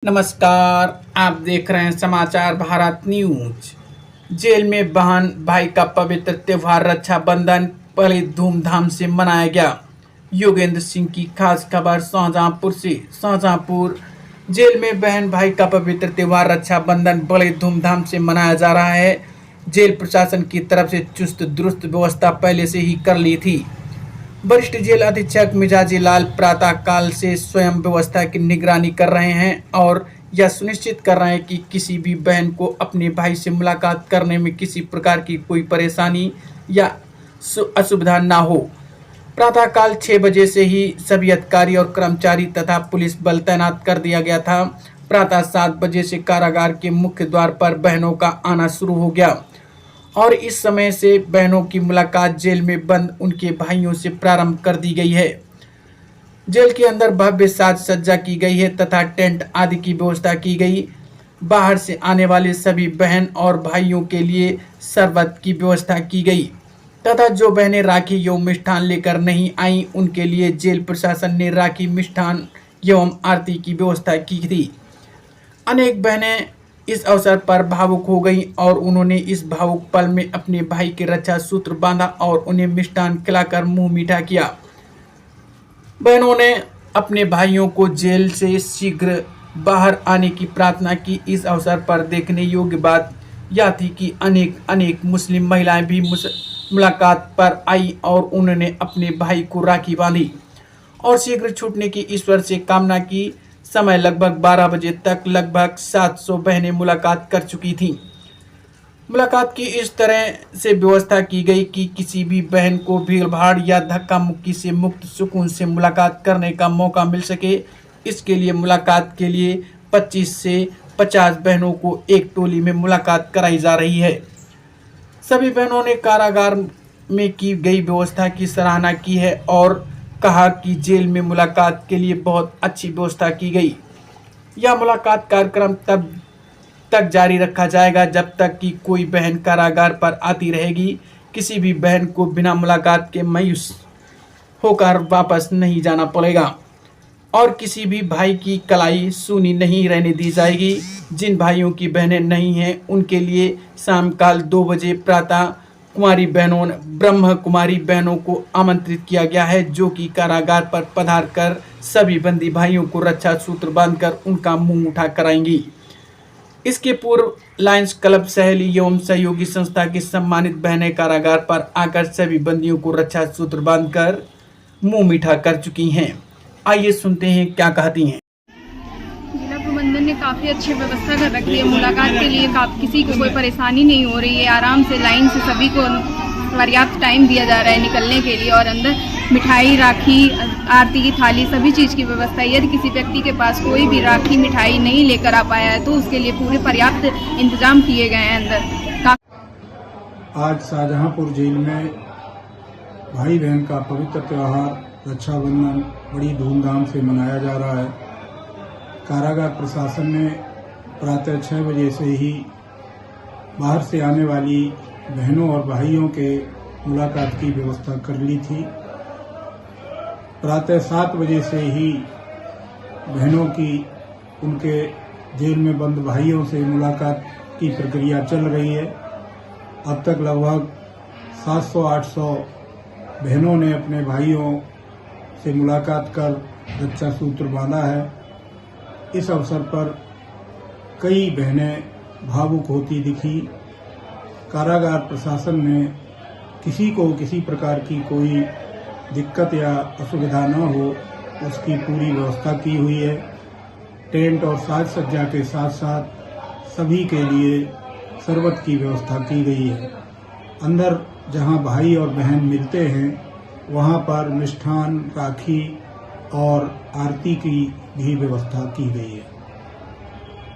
नमस्कार, आप देख रहे हैं समाचार भारत न्यूज। जेल में बहन भाई का पवित्र त्योहार रक्षाबंधन बड़े धूमधाम से मनाया गया। योगेंद्र सिंह की खास खबर शाहजहांपुर से। शाहजहांपुर जेल में बहन भाई का पवित्र त्योहार रक्षाबंधन बड़े धूमधाम से मनाया जा रहा है। जेल प्रशासन की तरफ से चुस्त दुरुस्त व्यवस्था पहले से ही कर ली थी। वरिष्ठ जेल अधीक्षक मिजाजी लाल प्रातः काल से स्वयं व्यवस्था की निगरानी कर रहे हैं और यह सुनिश्चित कर रहे हैं कि किसी भी बहन को अपने भाई से मुलाकात करने में किसी प्रकार की कोई परेशानी या असुविधा न हो। प्रातः काल 6 बजे से ही सभी अधिकारी और कर्मचारी तथा पुलिस बल तैनात कर दिया गया था। प्रातः 7 बजे से कारागार के मुख्य द्वार पर बहनों का आना शुरू हो गया और इस समय से बहनों की मुलाकात जेल में बंद उनके भाइयों से प्रारंभ कर दी गई है। जेल के अंदर भव्य साज सज्जा की गई है तथा टेंट आदि की व्यवस्था की गई। बाहर से आने वाले सभी बहन और भाइयों के लिए शरबत की व्यवस्था की गई तथा जो बहनें राखी एवं मिष्ठान लेकर नहीं आई उनके लिए जेल प्रशासन ने राखी मिष्ठान एवं आरती की व्यवस्था की थी। अनेक बहनें इस अवसर पर भावुक हो गईं और उन्होंने इस भावुक पल में अपने भाई के रक्षा सूत्र बांधा और उन्हें मिष्ठान खिलाकर मुंह मीठा किया। बहनों ने अपने भाइयों को जेल से शीघ्र बाहर आने की प्रार्थना की। इस अवसर पर देखने योग्य बात यह थी कि अनेक मुस्लिम महिलाएं भी मुलाकात पर आई और उन्होंने अपने भाई को राखी बांधी और शीघ्र छूटने की ईश्वर से कामना की। समय लगभग 12 बजे तक लगभग 700 बहनें मुलाकात कर चुकी थीं। मुलाकात की इस तरह से व्यवस्था की गई कि किसी भी बहन को भीड़-भाड़ या धक्का मुक्की से मुक्त सुकून से मुलाकात करने का मौका मिल सके। इसके लिए मुलाकात के लिए 25 से 50 बहनों को एक टोली में मुलाकात कराई जा रही है। सभी बहनों ने कारागार में की गई व्यवस्था की सराहना की है और कहा कि जेल में मुलाकात के लिए बहुत अच्छी व्यवस्था की गई। यह मुलाकात कार्यक्रम तब तक जारी रखा जाएगा जब तक कि कोई बहन कारागार पर आती रहेगी। किसी भी बहन को बिना मुलाकात के मायूस होकर वापस नहीं जाना पड़ेगा और किसी भी भाई की कलाई सूनी नहीं रहने दी जाएगी। जिन भाइयों की बहनें नहीं हैं उनके लिए शाम काल 2 बजे प्रातः ब्रह्म कुमारी बहनों को आमंत्रित किया गया है जो कि कारागार पर पधार कर सभी बंदी भाइयों को रक्षा सूत्र बांधकर उनका मुंह उठा कराएंगी। इसके पूर्व लायंस क्लब सहेली एवं सहयोगी संस्था की सम्मानित बहनें कारागार पर आकर सभी बंदियों को रक्षा सूत्र बांधकर मुंह मीठा कर चुकी हैं। आइए सुनते हैं क्या कहती हैं। जिला प्रबंधन ने काफ़ी अच्छी व्यवस्था कर रखी है। मुलाकात के लिए किसी को कोई परेशानी नहीं हो रही है। आराम से लाइन से सभी को पर्याप्त टाइम दिया जा रहा है निकलने के लिए और अंदर मिठाई, राखी, आरती की थाली सभी चीज़ की व्यवस्था है। यदि किसी व्यक्ति के पास कोई भी राखी मिठाई नहीं लेकर आ पाया है तो उसके लिए पूरे पर्याप्त इंतजाम किए गए हैं अंदर। आज शाहजहांपुर जेल में भाई बहन का पवित्र त्यौहार रक्षाबंधन बड़ी धूमधाम से मनाया जा रहा है। कारागार प्रशासन ने प्रातः 6 बजे से ही बाहर से आने वाली बहनों और भाइयों के मुलाकात की व्यवस्था कर ली थी। प्रातः 7 बजे से ही बहनों की उनके जेल में बंद भाइयों से मुलाकात की प्रक्रिया चल रही है। अब तक लगभग 700-800 बहनों ने अपने भाइयों से मुलाकात कर रक्षा सूत्र बांधा है। इस अवसर पर कई बहनें भावुक होती दिखी। कारागार प्रशासन ने किसी को किसी प्रकार की कोई दिक्कत या असुविधा न हो उसकी पूरी व्यवस्था की हुई है। टेंट और साज सज्जा के साथ साथ सभी के लिए शरबत की व्यवस्था की गई है। अंदर जहां भाई और बहन मिलते हैं वहां पर मिष्ठान, राखी और आरती की भी व्यवस्था की गई है।